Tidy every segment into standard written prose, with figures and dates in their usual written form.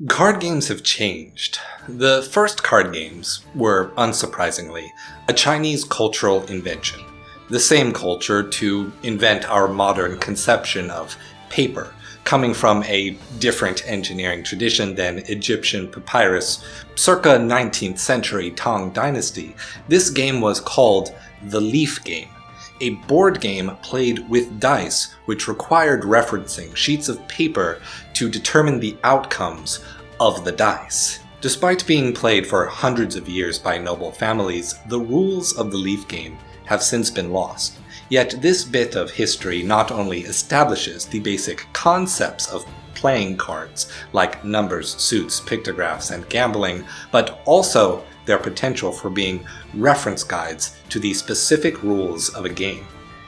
Card games have changed. The first card games were, unsurprisingly, a Chinese cultural invention. The same culture to invent our modern conception of paper, coming from a different engineering tradition than Egyptian papyrus. Circa 19th century Tang Dynasty, this game was called the leaf game, a board game played with dice which required referencing sheets of paper to determine the outcomes of the dice. Despite being played for hundreds of years by noble families, the rules of the leaf game have since been lost. Yet this bit of history not only establishes the basic concepts of playing cards, like numbers, suits, pictographs, and gambling, but also their potential for being reference guides to the specific rules of a game.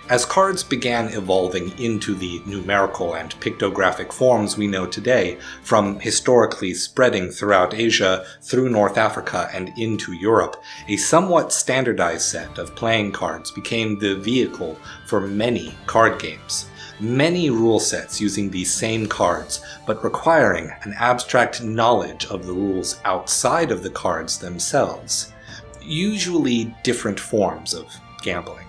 As cards began evolving into the numerical and pictographic forms we know today, from historically spreading throughout Asia, through North Africa, and into Europe, a somewhat standardized set of playing cards became the vehicle for many card games. Many rule sets using these same cards, but requiring an abstract knowledge of the rules outside of the cards themselves. Usually different forms of gambling.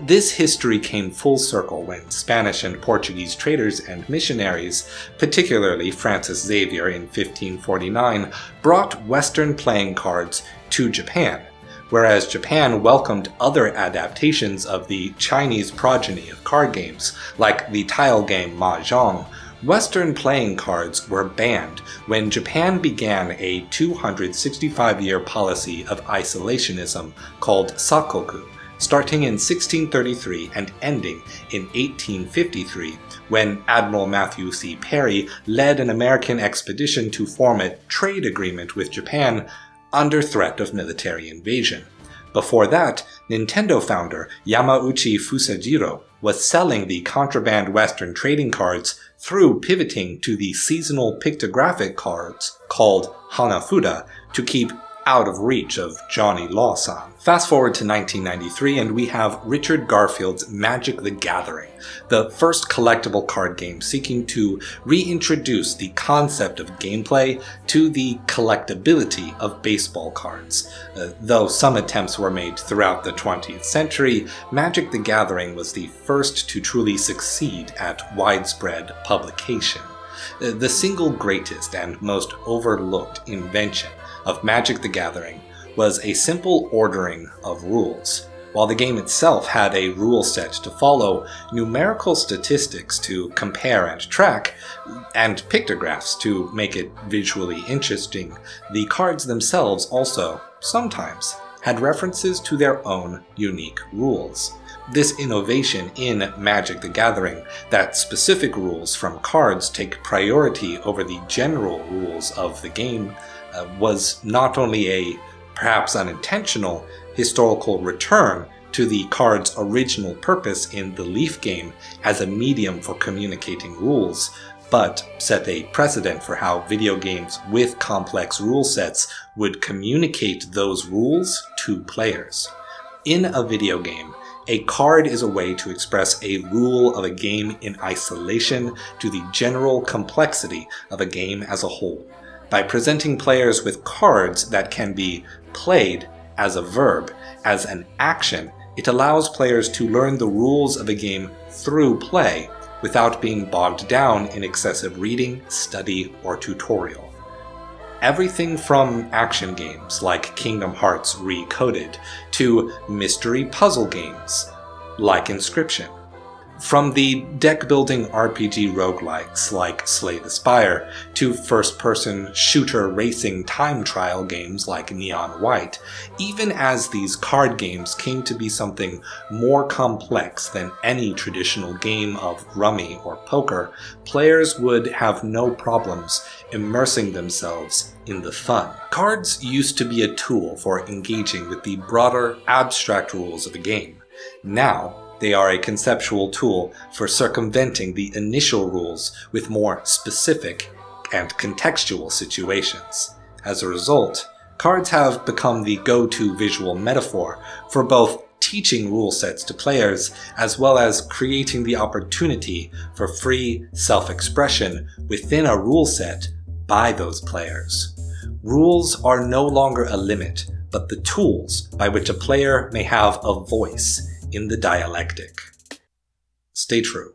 This history came full circle when Spanish and Portuguese traders and missionaries, particularly Francis Xavier in 1549, brought Western playing cards to Japan. Whereas Japan welcomed other adaptations of the Chinese progeny of card games, like the tile game Mahjong, Western playing cards were banned when Japan began a 265-year policy of isolationism called Sakoku, starting in 1633 and ending in 1853, when Admiral Matthew C. Perry led an American expedition to form a trade agreement with Japan under threat of military invasion. Before that, Nintendo founder Yamauchi Fusajiro was selling the contraband Western trading cards through pivoting to the seasonal pictographic cards called Hanafuda to keep out of reach of Johnny Lawson. Fast forward to 1993 and we have Richard Garfield's Magic the Gathering, the first collectible card game seeking to reintroduce the concept of gameplay to the collectability of baseball cards. Though some attempts were made throughout the 20th century, Magic the Gathering was the first to truly succeed at widespread publication. The single greatest and most overlooked invention of Magic the Gathering was a simple ordering of rules. While the game itself had a rule set to follow, numerical statistics to compare and track, and pictographs to make it visually interesting, the cards themselves also, sometimes, had references to their own unique rules. This innovation in Magic the Gathering, that specific rules from cards take priority over the general rules of the game, was not only a, perhaps unintentional, historical return to the card's original purpose in the Leaf game as a medium for communicating rules, but set a precedent for how video games with complex rule sets would communicate those rules to players. In a video game, a card is a way to express a rule of a game in isolation to the general complexity of a game as a whole. By presenting players with cards that can be played as a verb, as an action, it allows players to learn the rules of a game through play without being bogged down in excessive reading, study, or tutorial. Everything from action games like Kingdom Hearts Recoded to mystery puzzle games like Inscription. From the deck-building RPG roguelikes like Slay the Spire, to first-person shooter racing time trial games like Neon White, even as these card games came to be something more complex than any traditional game of rummy or poker, players would have no problems immersing themselves in the fun. Cards used to be a tool for engaging with the broader, abstract rules of a game. Now, they are a conceptual tool for circumventing the initial rules with more specific and contextual situations. As a result, cards have become the go-to visual metaphor for both teaching rule sets to players as well as creating the opportunity for free self-expression within a rule set by those players. Rules are no longer a limit, but the tools by which a player may have a voice in the dialectic. Stay true.